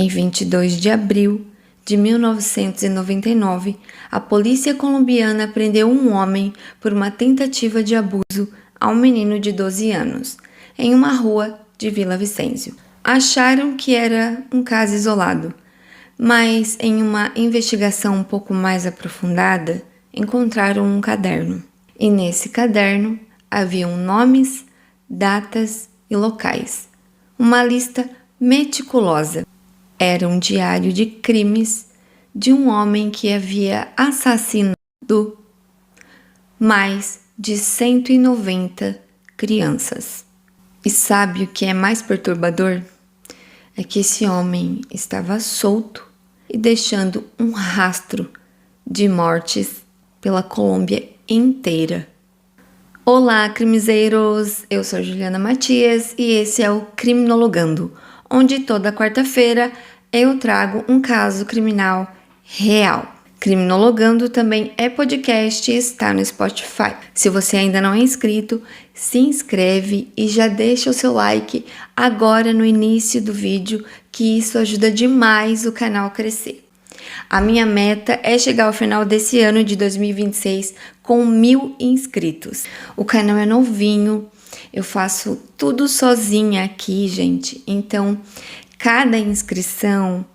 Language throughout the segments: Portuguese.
Em 22 de abril de 1999, a polícia colombiana prendeu um homem por uma tentativa de abuso a um menino de 12 anos, em uma rua de Vila Vicêncio. Acharam que era um caso isolado, mas em uma investigação um pouco mais aprofundada, encontraram um caderno. E nesse caderno haviam nomes, datas e locais. Uma lista meticulosa. Era um diário de crimes de um homem que havia assassinado mais de 190 crianças. E sabe o que é mais perturbador? É que esse homem estava solto e deixando um rastro de mortes pela Colômbia inteira. Olá, crimezeiros! Eu sou Juliana Matias e esse é o Criminologando, onde toda quarta-feira eu trago um caso criminal real. Criminologando também é podcast e está no Spotify. Se você ainda não é inscrito, se inscreve e já deixa o seu like agora no início do vídeo, que isso ajuda demais o canal a crescer. A minha meta é chegar ao final desse ano de 2026 com 1000 inscritos. O canal é novinho, eu faço tudo sozinha aqui, gente. Então, cada inscrição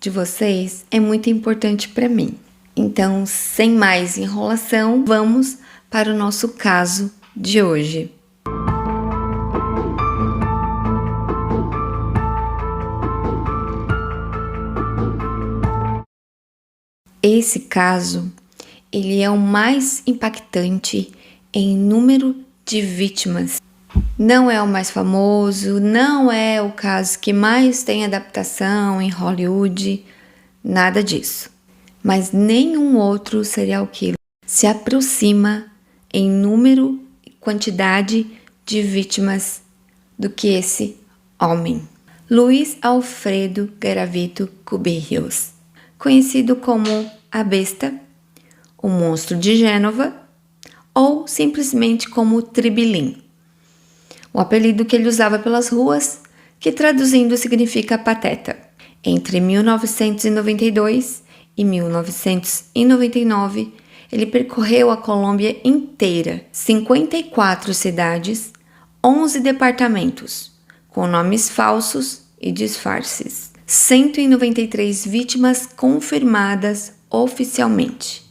de vocês é muito importante para mim. Então, sem mais enrolação, vamos para o nosso caso de hoje. Esse caso, ele é o mais impactante em número de vítimas. Não é o mais famoso, não é o caso que mais tem adaptação em Hollywood, nada disso. Mas nenhum outro serial killer se aproxima em número e quantidade de vítimas do que esse homem. Luiz Alfredo Garavito Cubillos, conhecido como a Besta, o Monstro de Gênova ou simplesmente como Tribilín, o apelido que ele usava pelas ruas, que traduzindo significa pateta. Entre 1992 e 1999, ele percorreu a Colômbia inteira, 54 cidades, 11 departamentos, com nomes falsos e disfarces. 193 vítimas confirmadas oficialmente,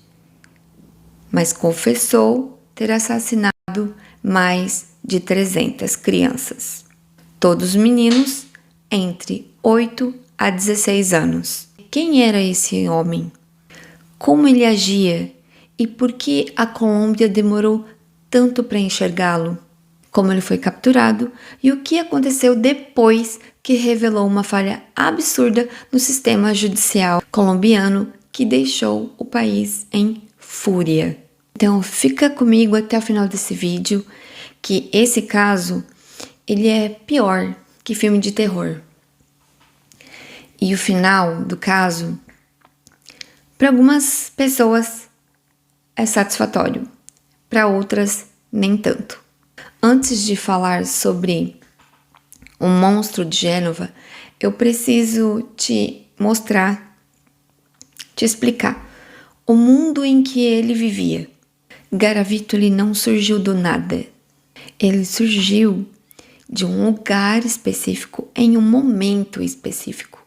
mas confessou ter assassinado mais de 300 crianças. Todos meninos entre 8 a 16 anos. Quem era esse homem? Como ele agia? E por que a Colômbia demorou tanto para enxergá-lo? Como ele foi capturado e o que aconteceu depois que revelou uma falha absurda no sistema judicial colombiano que deixou o país em fúria. Então fica comigo até o final desse vídeo, que esse caso ele é pior que filme de terror. E o final do caso, para algumas pessoas, é satisfatório, para outras, nem tanto. Antes de falar sobre o Monstro de Gênova, eu preciso te mostrar, te explicar o mundo em que ele vivia. Garavito ele não surgiu do nada. Ele surgiu de um lugar específico, em um momento específico.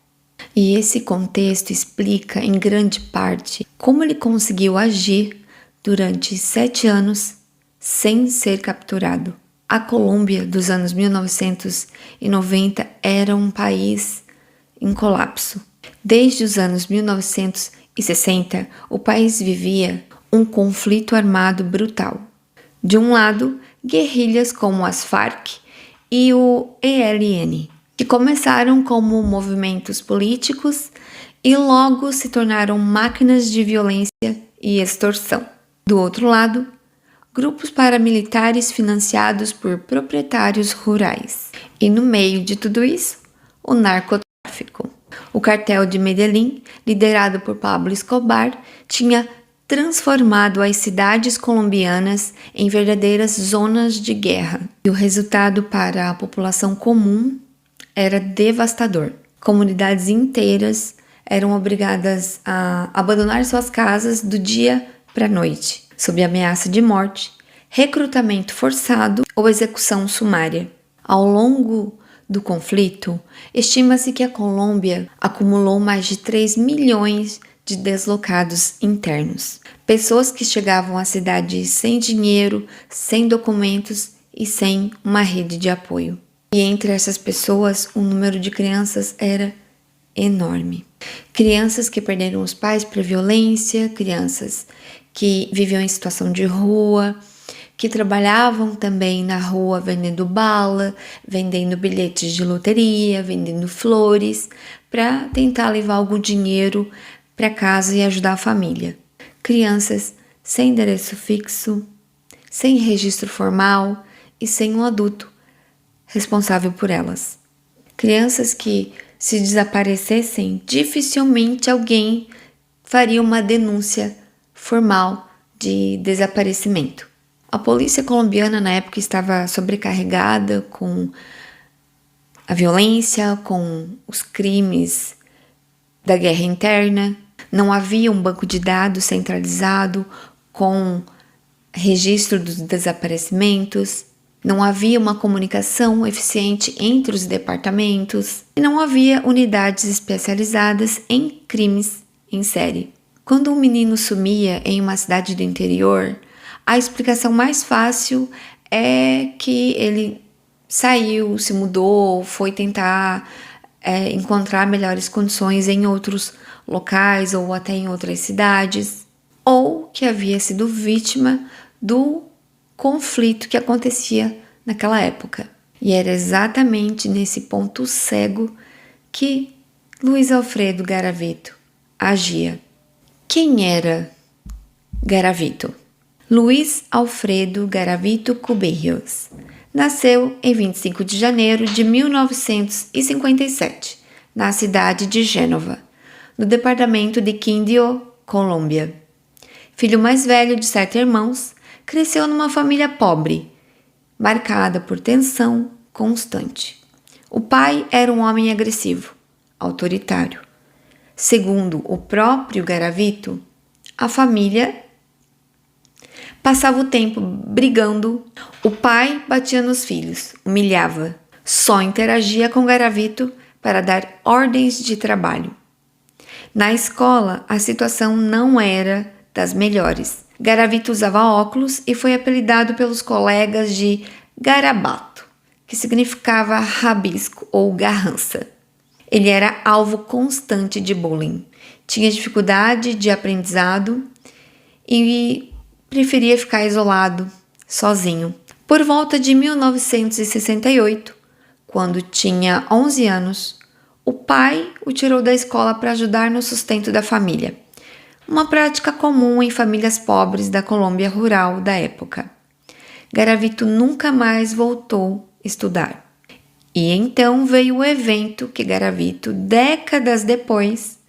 E esse contexto explica, em grande parte, como ele conseguiu agir durante 7 anos sem ser capturado. A Colômbia dos anos 1990 era um país em colapso. Desde os anos 1960, o país vivia um conflito armado brutal. De um lado, guerrilhas como as Farc e o ELN, que começaram como movimentos políticos e logo se tornaram máquinas de violência e extorsão. Do outro lado, grupos paramilitares financiados por proprietários rurais. E no meio de tudo isso, o narcotráfico. O cartel de Medellín, liderado por Pablo Escobar, tinha transformado as cidades colombianas em verdadeiras zonas de guerra. E o resultado para a população comum era devastador. Comunidades inteiras eram obrigadas a abandonar suas casas do dia para a noite, sob ameaça de morte, recrutamento forçado ou execução sumária. Ao longo do conflito, estima-se que a Colômbia acumulou mais de 3 milhões de deslocados internos. Pessoas que chegavam à cidade sem dinheiro, sem documentos e sem uma rede de apoio. E entre essas pessoas, o número de crianças era enorme. Crianças que perderam os pais para violência, crianças que viviam em situação de rua, que trabalhavam também na rua vendendo bala, vendendo bilhetes de loteria, vendendo flores, para tentar levar algum dinheiro para casa e ajudar a família. Crianças sem endereço fixo, sem registro formal e sem um adulto responsável por elas. Crianças que, se desaparecessem, dificilmente alguém faria uma denúncia formal de desaparecimento. A polícia colombiana na época estava sobrecarregada com a violência, com os crimes da guerra interna. Não havia um banco de dados centralizado com registro dos desaparecimentos. Não havia uma comunicação eficiente entre os departamentos e não havia unidades especializadas em crimes em série. Quando um menino sumia em uma cidade do interior, a explicação mais fácil é que ele saiu, se mudou, foi tentar encontrar melhores condições em outros locais ou até em outras cidades, ou que havia sido vítima do conflito que acontecia naquela época. E era exatamente nesse ponto cego que Luiz Alfredo Garavito agia. Quem era Garavito? Luiz Alfredo Garavito Cubillos nasceu em 25 de janeiro de 1957, na cidade de Gênova, no departamento de Quindío, Colômbia. Filho mais velho de 7 irmãos, cresceu numa família pobre, marcada por tensão constante. O pai era um homem agressivo, autoritário. Segundo o próprio Garavito, a família passava o tempo brigando. O pai batia nos filhos, humilhava. Só interagia com Garavito para dar ordens de trabalho. Na escola, a situação não era das melhores. Garavito usava óculos e foi apelidado pelos colegas de Garabato, que significava rabisco ou garrança. Ele era alvo constante de bullying, tinha dificuldade de aprendizado e preferia ficar isolado, sozinho. Por volta de 1968, quando tinha 11 anos, o pai o tirou da escola para ajudar no sustento da família, uma prática comum em famílias pobres da Colômbia rural da época. Garavito nunca mais voltou a estudar. E então veio o evento que Garavito, décadas depois,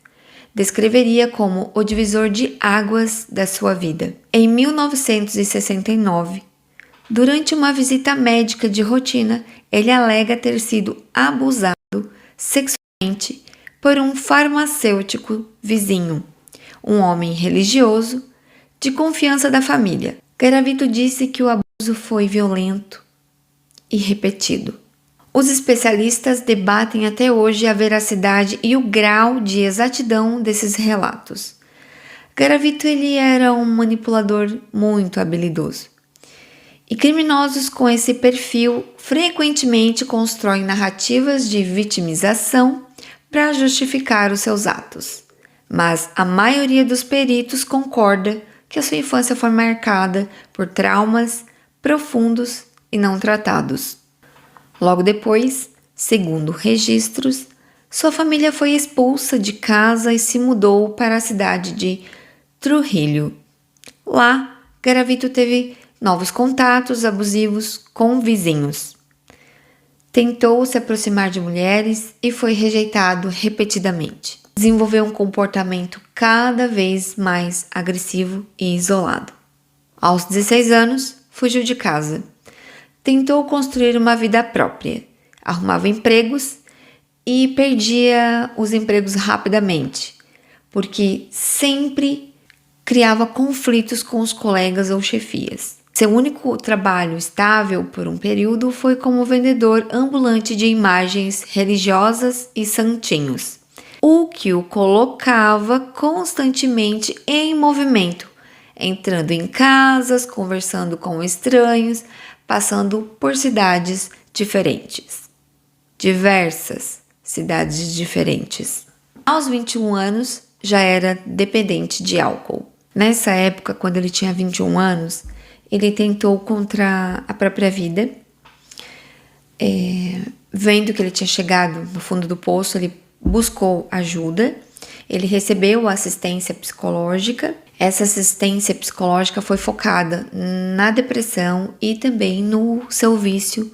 descreveria como o divisor de águas da sua vida. Em 1969, durante uma visita médica de rotina, ele alega ter sido abusado sexualmente por um farmacêutico vizinho, um homem religioso de confiança da família. Garavito disse que o abuso foi violento e repetido. Os especialistas debatem até hoje a veracidade e o grau de exatidão desses relatos. Garavito ele era um manipulador muito habilidoso. E criminosos com esse perfil frequentemente constroem narrativas de vitimização para justificar os seus atos. Mas a maioria dos peritos concorda que a sua infância foi marcada por traumas profundos e não tratados. Logo depois, segundo registros, sua família foi expulsa de casa e se mudou para a cidade de Trujillo. Lá, Garavito teve novos contatos abusivos com vizinhos. Tentou se aproximar de mulheres e foi rejeitado repetidamente. Desenvolveu um comportamento cada vez mais agressivo e isolado. Aos 16 anos, fugiu de casa. Tentou construir uma vida própria, arrumava empregos e perdia os empregos rapidamente, porque sempre criava conflitos com os colegas ou chefias. Seu único trabalho estável por um período foi como vendedor ambulante de imagens religiosas e santinhos, o que o colocava constantemente em movimento, entrando em casas, conversando com estranhos, passando por cidades diferentes. Diversas cidades diferentes. Aos 21 anos, já era dependente de álcool. Nessa época, quando ele tinha 21 anos, ele tentou contra a própria vida. Vendo que ele tinha chegado no fundo do poço, ele buscou ajuda. Ele recebeu assistência psicológica. Essa assistência psicológica foi focada na depressão e também no seu vício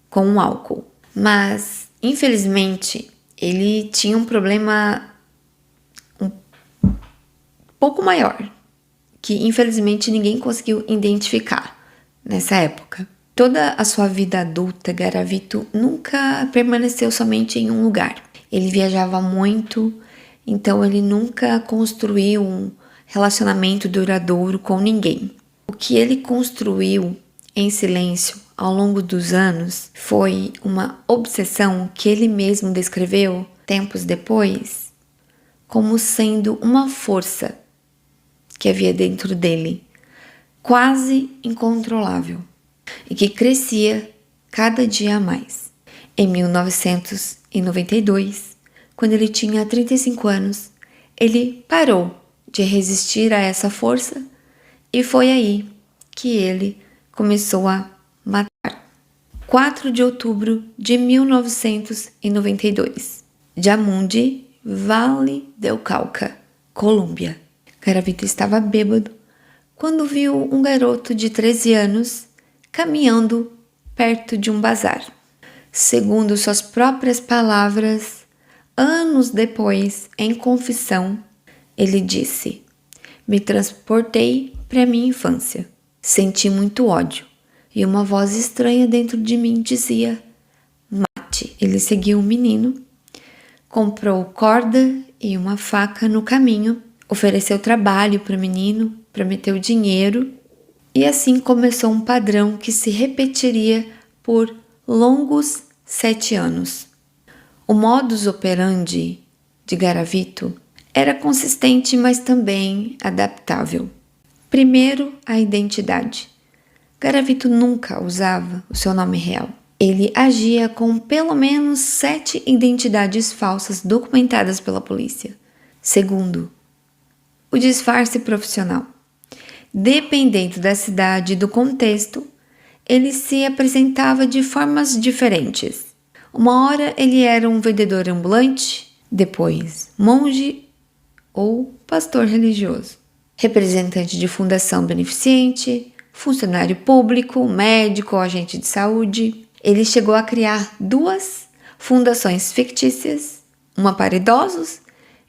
com o álcool. Mas, infelizmente, ele tinha um problema um pouco maior, que infelizmente ninguém conseguiu identificar nessa época. Toda a sua vida adulta, Garavito nunca permaneceu somente em um lugar. Ele viajava muito, então ele nunca construiu um relacionamento duradouro com ninguém. O que ele construiu em silêncio ao longo dos anos foi uma obsessão que ele mesmo descreveu, tempos depois, como sendo uma força que havia dentro dele, quase incontrolável, e que crescia cada dia a mais. Em 1992, quando ele tinha 35 anos, ele parou de resistir a essa força e foi aí que ele começou a matar. 4 de outubro de 1992, Jamundí, Vale del Cauca, Colômbia. Garavito estava bêbado quando viu um garoto de 13 anos caminhando perto de um bazar. Segundo suas próprias palavras, anos depois, em confissão, ele disse: "Me transportei para minha infância. Senti muito ódio e uma voz estranha dentro de mim dizia: mate." Ele seguiu o menino, comprou corda e uma faca no caminho, ofereceu trabalho para o menino, prometeu dinheiro e assim começou um padrão que se repetiria por longos 7 anos. O modus operandi de Garavito era consistente, mas também adaptável. Primeiro, a identidade. Garavito nunca usava o seu nome real. Ele agia com pelo menos 7 identidades falsas documentadas pela polícia. Segundo, o disfarce profissional. Dependendo da cidade e do contexto, ele se apresentava de formas diferentes. Uma hora ele era um vendedor ambulante, depois monge ou pastor religioso, representante de fundação beneficente, funcionário público, médico ou agente de saúde. Ele chegou a criar 2 fundações fictícias, uma para idosos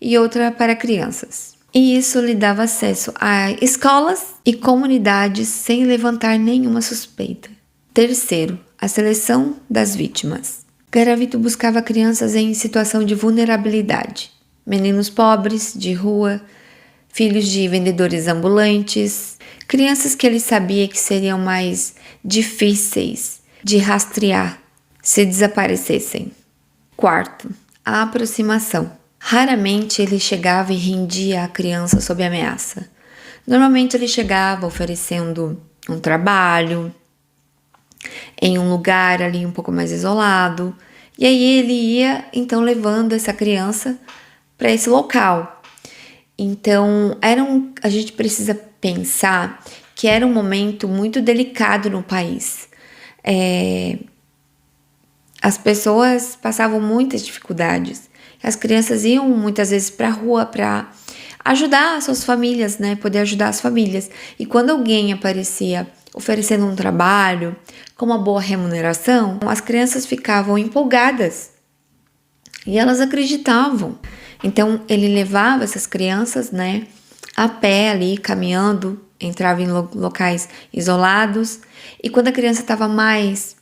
e outra para crianças. E isso lhe dava acesso a escolas e comunidades sem levantar nenhuma suspeita. Terceiro, a seleção das vítimas. Garavito buscava crianças em situação de vulnerabilidade, meninos pobres, de rua, filhos de vendedores ambulantes, crianças que ele sabia que seriam mais difíceis de rastrear se desaparecessem. Quarto, a aproximação. Raramente ele chegava e rendia a criança sob ameaça. Normalmente ele chegava oferecendo um trabalho em um lugar ali um pouco mais isolado, e aí ele ia então levando essa criança para esse local. Então a gente precisa pensar que era um momento muito delicado no país. As pessoas passavam muitas dificuldades. As crianças iam muitas vezes para a rua para ajudar as suas famílias, né? Poder ajudar as famílias. E quando alguém aparecia oferecendo um trabalho com uma boa remuneração, as crianças ficavam empolgadas e elas acreditavam. Então ele levava essas crianças, né, a pé ali, caminhando, entrava em locais isolados, e quando a criança estava mais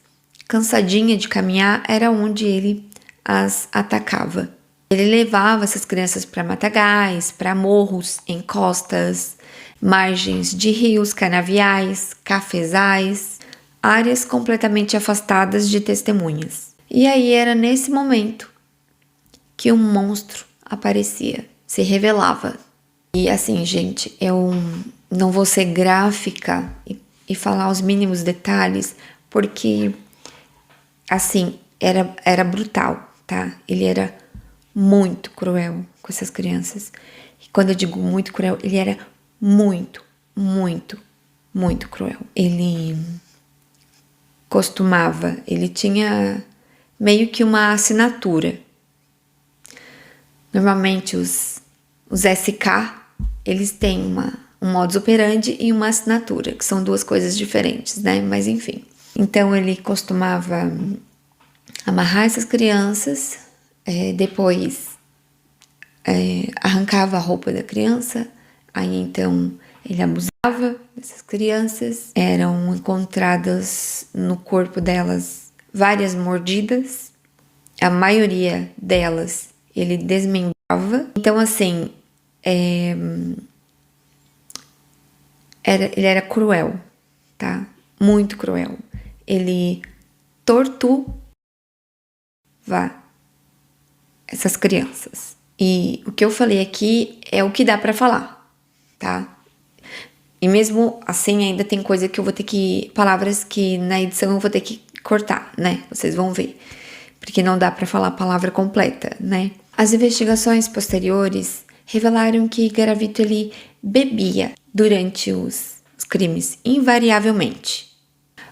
cansadinha de caminhar, era onde ele as atacava. Ele levava essas crianças para matagais, para morros, encostas, margens de rios, canaviais, cafezais, áreas completamente afastadas de testemunhas. E aí era nesse momento que um monstro aparecia, se revelava. E assim, gente, eu não vou ser gráfica e falar os mínimos detalhes, porque, assim, era brutal, tá? Ele era muito cruel com essas crianças. E quando eu digo muito cruel, ele era muito, muito, muito cruel. Ele tinha meio que uma assinatura. Normalmente os SK, eles têm um modus operandi e uma assinatura, que são duas coisas diferentes, né? Mas enfim. Então ele costumava amarrar essas crianças, depois arrancava a roupa da criança, aí então ele abusava dessas crianças. Eram encontradas no corpo delas várias mordidas, a maioria delas ele desmembrava. Então assim, ele era cruel, tá? Muito cruel. Ele torturava essas crianças. E o que eu falei aqui é o que dá pra falar, tá? E mesmo assim ainda tem coisa que eu vou ter que... palavras que na edição eu vou ter que cortar, né? Vocês vão ver. Porque não dá pra falar a palavra completa, né? As investigações posteriores revelaram que Garavito ele bebia durante os crimes, invariavelmente.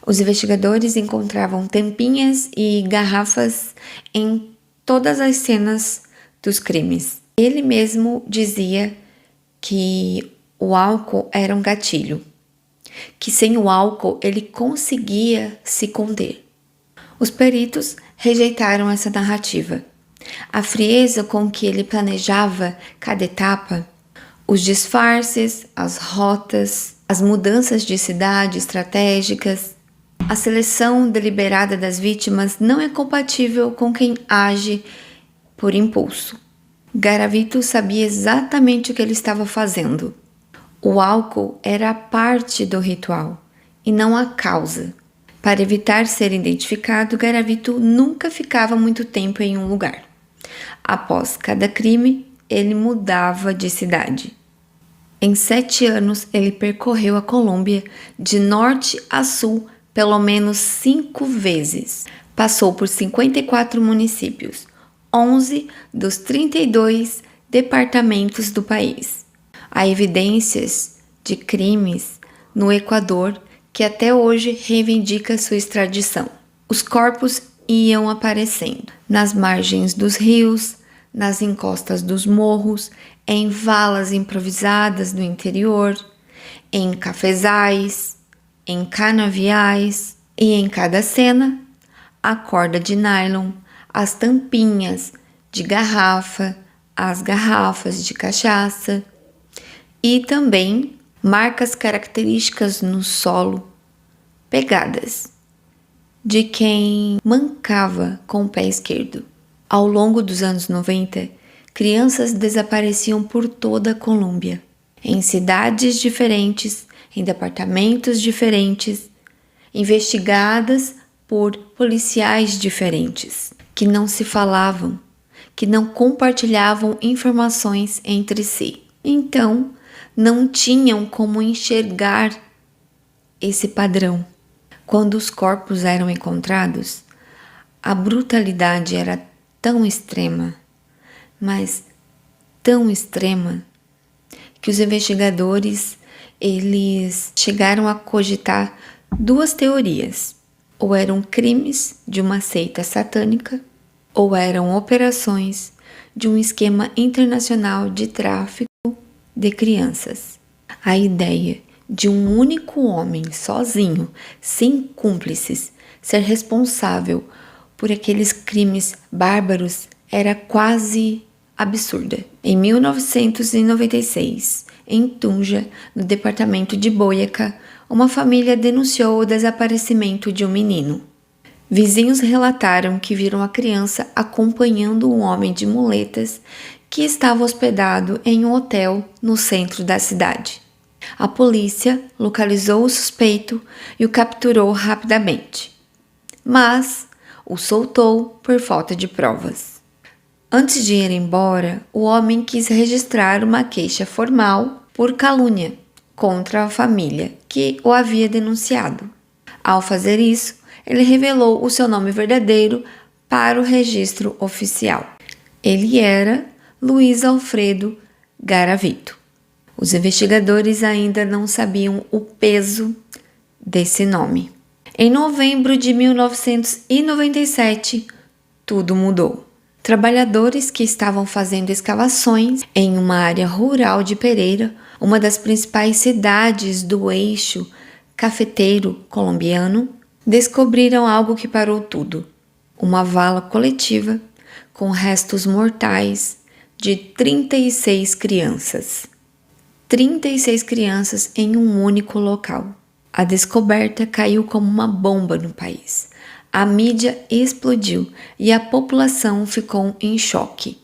Os investigadores encontravam tampinhas e garrafas em todas as cenas dos crimes. Ele mesmo dizia que o álcool era um gatilho, que sem o álcool ele conseguia se conter. Os peritos rejeitaram essa narrativa. A frieza com que ele planejava cada etapa, os disfarces, as rotas, as mudanças de cidade estratégicas, a seleção deliberada das vítimas não é compatível com quem age por impulso. Garavito sabia exatamente o que ele estava fazendo. O álcool era a parte do ritual e não a causa. Para evitar ser identificado, Garavito nunca ficava muito tempo em um lugar. Após cada crime, ele mudava de cidade. Em 7 anos, ele percorreu a Colômbia de norte a sul pelo menos 5 vezes. Passou por 54 municípios, 11 dos 32 departamentos do país. Há evidências de crimes no Equador que até hoje reivindica sua extradição. Os corpos iam aparecendo nas margens dos rios, nas encostas dos morros, em valas improvisadas no interior, em cafezais, em canaviais, e em cada cena, a corda de nylon, as tampinhas de garrafa, as garrafas de cachaça e também marcas características no solo, pegadas de quem mancava com o pé esquerdo. Ao longo dos anos 90, crianças desapareciam por toda a Colômbia, em cidades diferentes, em departamentos diferentes, investigadas por policiais diferentes, que não se falavam, que não compartilhavam informações entre si. Então, não tinham como enxergar esse padrão. Quando os corpos eram encontrados, a brutalidade era tão extrema, mas tão extrema, que os investigadores eles chegaram a cogitar 2 teorias. Ou eram crimes de uma seita satânica, ou eram operações de um esquema internacional de tráfico de crianças. A ideia de um único homem sozinho, sem cúmplices, ser responsável por aqueles crimes bárbaros era quase absurda. Em 1996, em Tunja, no departamento de Boyacá, uma família denunciou o desaparecimento de um menino. Vizinhos relataram que viram a criança acompanhando um homem de muletas que estava hospedado em um hotel no centro da cidade. A polícia localizou o suspeito e o capturou rapidamente, mas o soltou por falta de provas. Antes de ir embora, o homem quis registrar uma queixa formal por calúnia contra a família que o havia denunciado. Ao fazer isso, ele revelou o seu nome verdadeiro para o registro oficial. Ele era Luiz Alfredo Garavito. Os investigadores ainda não sabiam o peso desse nome. Em novembro de 1997, tudo mudou. Trabalhadores que estavam fazendo escavações em uma área rural de Pereira, uma das principais cidades do eixo cafeteiro colombiano, descobriram algo que parou tudo: uma vala coletiva com restos mortais de 36 crianças. 36 crianças em um único local. A descoberta caiu como uma bomba no país. A mídia explodiu e a população ficou em choque.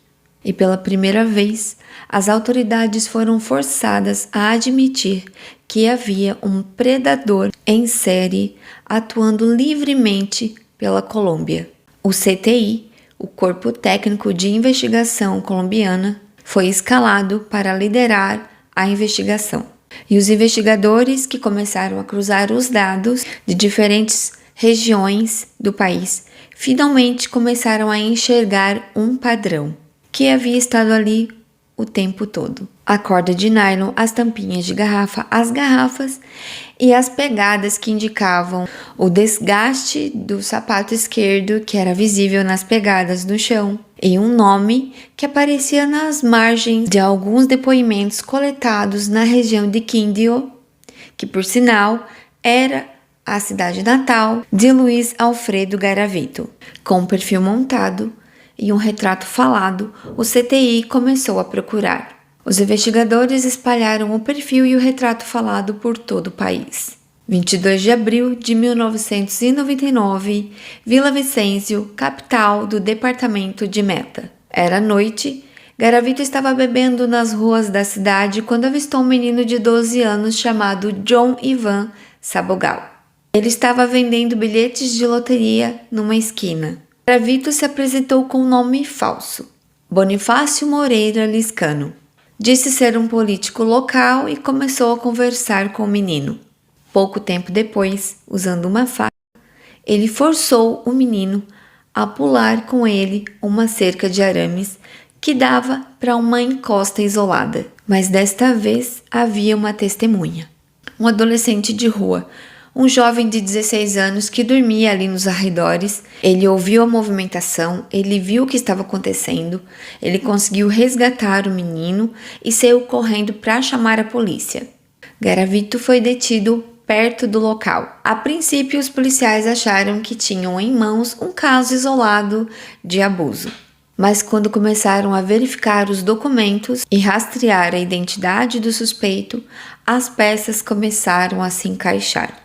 E pela primeira vez, as autoridades foram forçadas a admitir que havia um predador em série atuando livremente pela Colômbia. O CTI, o Corpo Técnico de Investigação Colombiana, foi escalado para liderar a investigação. E os investigadores que começaram a cruzar os dados de diferentes regiões do país finalmente começaram a enxergar um padrão que havia estado ali o tempo todo. A corda de nylon, as tampinhas de garrafa, as garrafas e as pegadas que indicavam o desgaste do sapato esquerdo, que era visível nas pegadas no chão, e um nome que aparecia nas margens de alguns depoimentos coletados na região de Quindío, que por sinal era a cidade natal de Luiz Alfredo Garavito. Com um perfil montado e um retrato falado, o CTI começou a procurar. Os investigadores espalharam o perfil e o retrato falado por todo o país. 22 de abril de 1999, Vila Vicêncio, capital do departamento de Meta. Era noite. Garavito estava bebendo nas ruas da cidade quando avistou um menino de 12 anos chamado John Ivan Sabogal. Ele estava vendendo bilhetes de loteria numa esquina. Garavito se apresentou com um nome falso: Bonifácio Moreira Liscano. Disse ser um político local e começou a conversar com o menino. Pouco tempo depois, usando uma faca, ele forçou o menino a pular com ele uma cerca de arames que dava para uma encosta isolada. Mas desta vez havia uma testemunha. Um adolescente de rua, um jovem de 16 anos que dormia ali nos arredores. Ele ouviu a movimentação, ele viu o que estava acontecendo, ele conseguiu resgatar o menino e saiu correndo para chamar a polícia. Garavito foi detido perto do local. A princípio, os policiais acharam que tinham em mãos um caso isolado de abuso. Mas quando começaram a verificar os documentos e rastrear a identidade do suspeito, as peças começaram a se encaixar.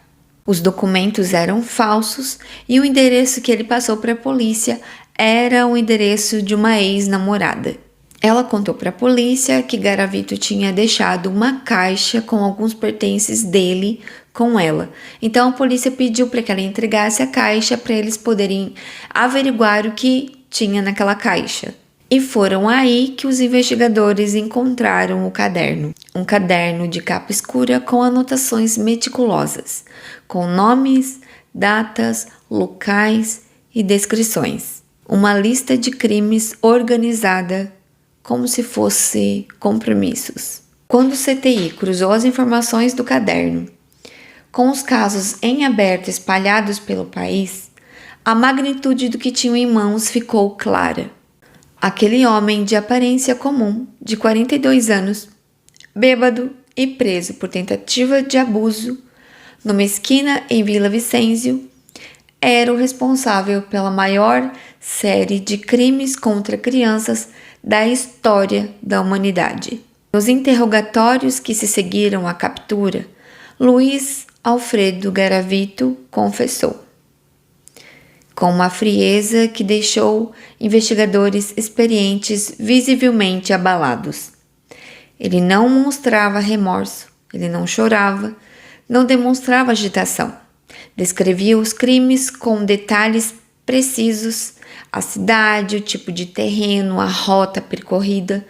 Os documentos eram falsos e o endereço que ele passou para a polícia era o endereço de uma ex-namorada. Ela contou para a polícia que Garavito tinha deixado uma caixa com alguns pertences dele com ela. Então a polícia pediu para que ela entregasse a caixa para eles poderem averiguar o que tinha naquela caixa. E foram aí que os investigadores encontraram o caderno. Um caderno de capa escura com anotações meticulosas, com nomes, datas, locais e descrições. Uma lista de crimes organizada como se fosse compromissos. Quando o CTI cruzou as informações do caderno com os casos em aberto espalhados pelo país, a magnitude do que tinham em mãos ficou clara. Aquele homem de aparência comum, de 42 anos, bêbado e preso por tentativa de abuso numa esquina em Vila Vicêncio, era o responsável pela maior série de crimes contra crianças da história da humanidade. Nos interrogatórios que se seguiram à captura, Luiz Alfredo Garavito confessou: com uma frieza que deixou investigadores experientes visivelmente abalados. Ele não mostrava remorso, ele não chorava, não demonstrava agitação. Descrevia os crimes com detalhes precisos, a cidade, o tipo de terreno, a rota percorrida,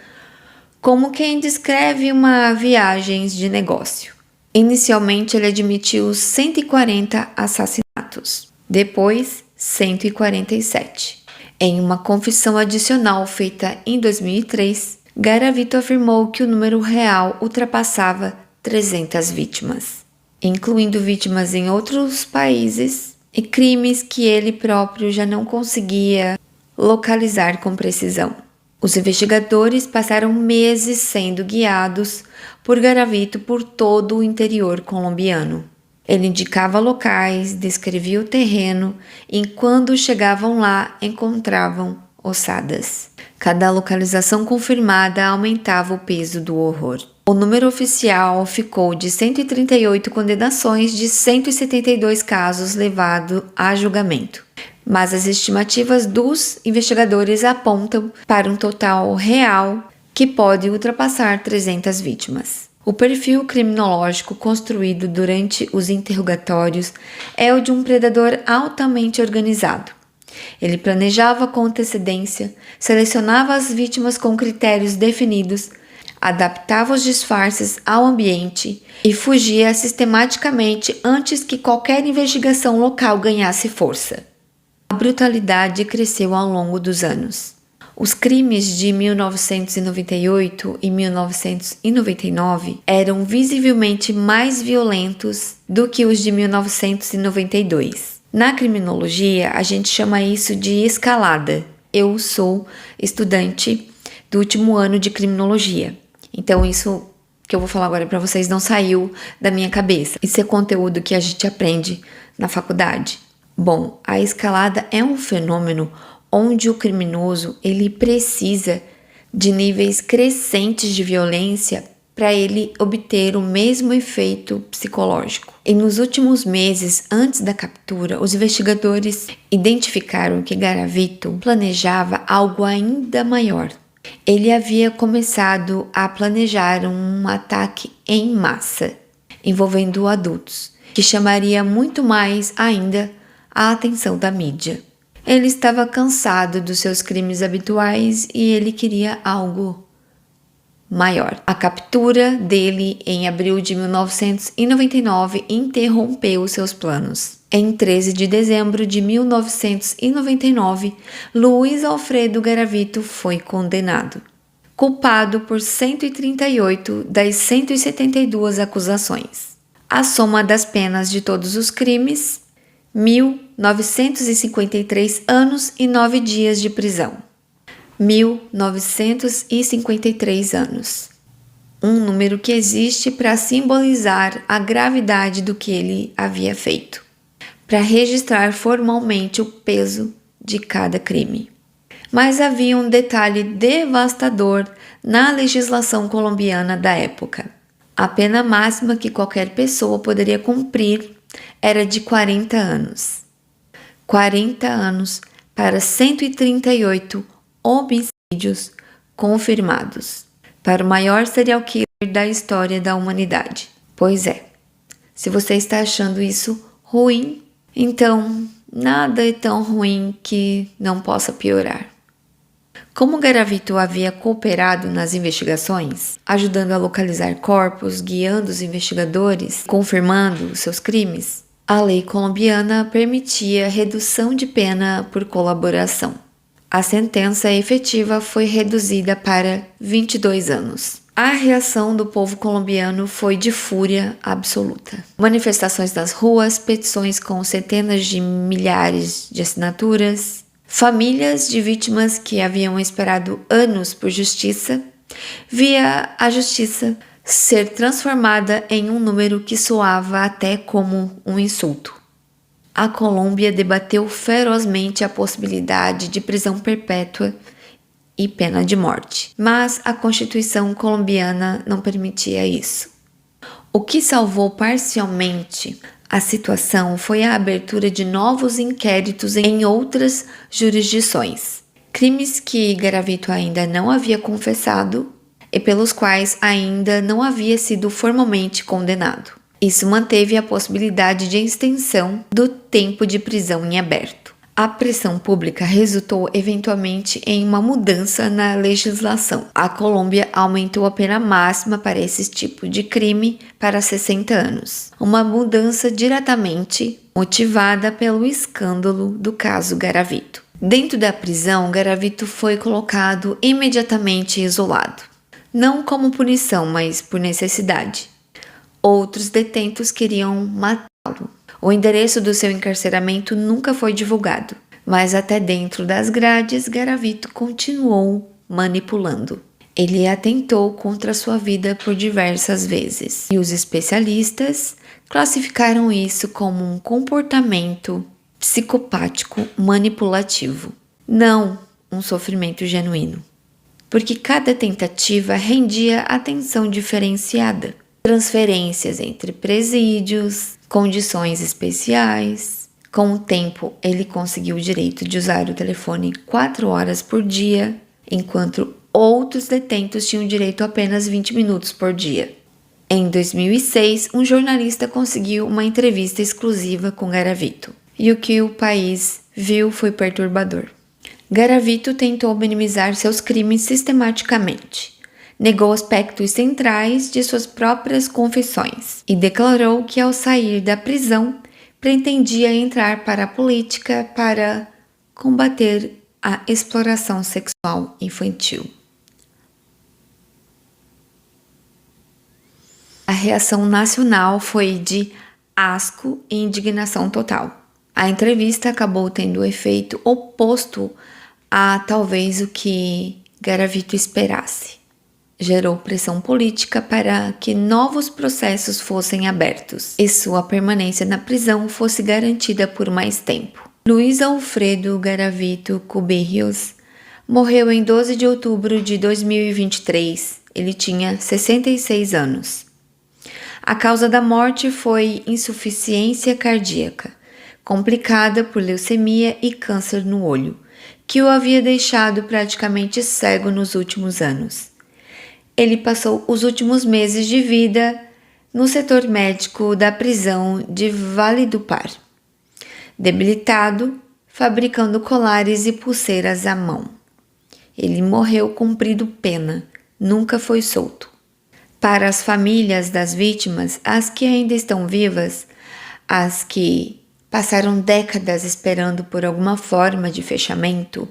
como quem descreve uma viagem de negócio. Inicialmente, ele admitiu 140 assassinatos, depois 147. Em uma confissão adicional feita em 2003, Garavito afirmou que o número real ultrapassava 300 vítimas, incluindo vítimas em outros países e crimes que ele próprio já não conseguia localizar com precisão. Os investigadores passaram meses sendo guiados por Garavito por todo o interior colombiano. Ele indicava locais, descrevia o terreno e, quando chegavam lá, encontravam ossadas. Cada localização confirmada aumentava o peso do horror. O número oficial ficou de 138 condenações de 172 casos levados a julgamento. Mas as estimativas dos investigadores apontam para um total real que pode ultrapassar 300 vítimas. O perfil criminológico construído durante os interrogatórios é o de um predador altamente organizado. Ele planejava com antecedência, selecionava as vítimas com critérios definidos, adaptava os disfarces ao ambiente e fugia sistematicamente antes que qualquer investigação local ganhasse força. A brutalidade cresceu ao longo dos anos. Os crimes de 1998 e 1999 eram visivelmente mais violentos do que os de 1992. Na criminologia, a gente chama isso de escalada. Eu sou estudante do último ano de criminologia, então isso que eu vou falar agora para vocês não saiu da minha cabeça. Isso é conteúdo que a gente aprende na faculdade. Bom, a escalada é um fenômeno onde o criminoso ele precisa de níveis crescentes de violência para ele obter o mesmo efeito psicológico. E nos últimos meses, antes da captura, os investigadores identificaram que Garavito planejava algo ainda maior. Ele havia começado a planejar um ataque em massa, envolvendo adultos, que chamaria muito mais ainda a atenção da mídia. Ele estava cansado dos seus crimes habituais e ele queria algo maior. A captura dele em abril de 1999 interrompeu seus planos. Em 13 de dezembro de 1999, Luiz Alfredo Garavito foi condenado, culpado por 138 das 172 acusações. A soma das penas de todos os crimes, 1.953 anos e 9 dias de prisão. 1.953 anos. Um número que existe para simbolizar a gravidade do que ele havia feito, para registrar formalmente o peso de cada crime. Mas havia um detalhe devastador na legislação colombiana da época. A pena máxima que qualquer pessoa poderia cumprir era de 40 anos. 40 anos para 138 homicídios confirmados, para o maior serial killer da história da humanidade. Pois é, se você está achando isso ruim, então nada é tão ruim que não possa piorar. Como Garavito havia cooperado nas investigações, ajudando a localizar corpos, guiando os investigadores, confirmando seus crimes, a lei colombiana permitia redução de pena por colaboração. A sentença efetiva foi reduzida para 22 anos. A reação do povo colombiano foi de fúria absoluta. Manifestações nas ruas, petições com centenas de milhares de assinaturas. Famílias de vítimas que haviam esperado anos por justiça, via a justiça ser transformada em um número que soava até como um insulto. A Colômbia debateu ferozmente a possibilidade de prisão perpétua e pena de morte, mas a Constituição colombiana não permitia isso. O que salvou parcialmente A situação foi a abertura de novos inquéritos em outras jurisdições, crimes que Garavito ainda não havia confessado e pelos quais ainda não havia sido formalmente condenado. Isso manteve a possibilidade de extensão do tempo de prisão em aberto. A pressão pública resultou eventualmente em uma mudança na legislação. A Colômbia aumentou a pena máxima para esse tipo de crime para 60 anos. Uma mudança diretamente motivada pelo escândalo do caso Garavito. Dentro da prisão, Garavito foi colocado imediatamente isolado. Não como punição, mas por necessidade. Outros detentos queriam matá-lo. O endereço do seu encarceramento nunca foi divulgado, mas até dentro das grades, Garavito continuou manipulando. Ele atentou contra sua vida por diversas vezes, e os especialistas classificaram isso como um comportamento psicopático manipulativo, não um sofrimento genuíno, porque cada tentativa rendia atenção diferenciada. Transferências entre presídios, condições especiais. Com o tempo, ele conseguiu o direito de usar o telefone 4 horas por dia, enquanto outros detentos tinham direito a apenas 20 minutos por dia. Em 2006, um jornalista conseguiu uma entrevista exclusiva com Garavito, e o que o país viu foi perturbador. Garavito tentou minimizar seus crimes sistematicamente. Negou aspectos centrais de suas próprias confissões e declarou que, ao sair da prisão, pretendia entrar para a política para combater a exploração sexual infantil. A reação nacional foi de asco e indignação total. A entrevista acabou tendo o efeito oposto a talvez o que Garavito esperasse. Gerou pressão política para que novos processos fossem abertos e sua permanência na prisão fosse garantida por mais tempo. Luiz Alfredo Garavito Cubillos morreu em 12 de outubro de 2023. Ele tinha 66 anos. A causa da morte foi insuficiência cardíaca, complicada por leucemia e câncer no olho, que o havia deixado praticamente cego nos últimos anos. Ele passou os últimos meses de vida no setor médico da prisão de Valledupar, debilitado, fabricando colares e pulseiras à mão. Ele morreu cumprindo pena, nunca foi solto. Para as famílias das vítimas, as que ainda estão vivas, as que passaram décadas esperando por alguma forma de fechamento,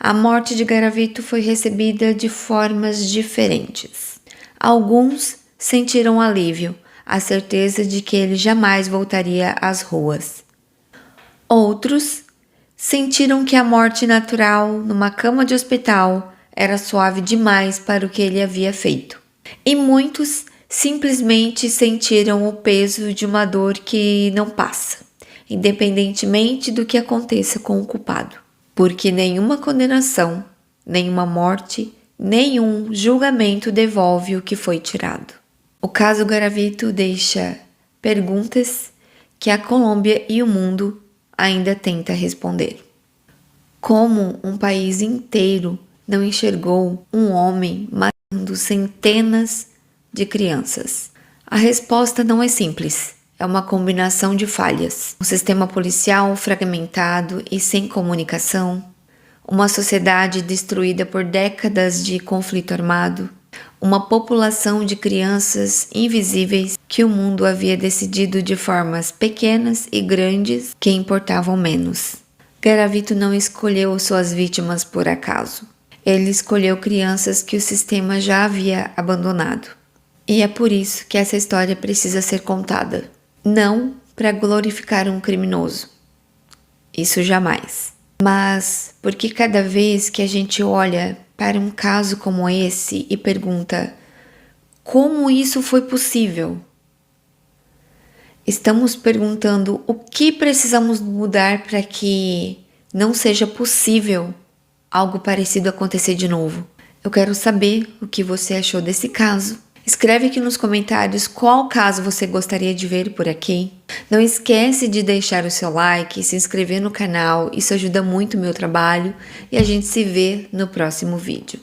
a morte de Garavito foi recebida de formas diferentes. Alguns sentiram alívio, a certeza de que ele jamais voltaria às ruas. Outros sentiram que a morte natural, numa cama de hospital, era suave demais para o que ele havia feito. E muitos simplesmente sentiram o peso de uma dor que não passa, independentemente do que aconteça com o culpado. Porque nenhuma condenação, nenhuma morte, nenhum julgamento devolve o que foi tirado. O caso Garavito deixa perguntas que a Colômbia e o mundo ainda tenta responder. Como um país inteiro não enxergou um homem matando centenas de crianças? A resposta não é simples. É uma combinação de falhas. Um sistema policial fragmentado e sem comunicação, uma sociedade destruída por décadas de conflito armado, uma população de crianças invisíveis que o mundo havia decidido de formas pequenas e grandes que importavam menos. Garavito não escolheu suas vítimas por acaso. Ele escolheu crianças que o sistema já havia abandonado. E é por isso que essa história precisa ser contada. Não para glorificar um criminoso, isso jamais, mas porque cada vez que a gente olha para um caso como esse e pergunta como isso foi possível, estamos perguntando o que precisamos mudar para que não seja possível algo parecido acontecer de novo. Eu quero saber o que você achou desse caso. Escreve aqui nos comentários qual caso você gostaria de ver por aqui. Não esquece de deixar o seu like e se inscrever no canal, isso ajuda muito o meu trabalho e a gente se vê no próximo vídeo.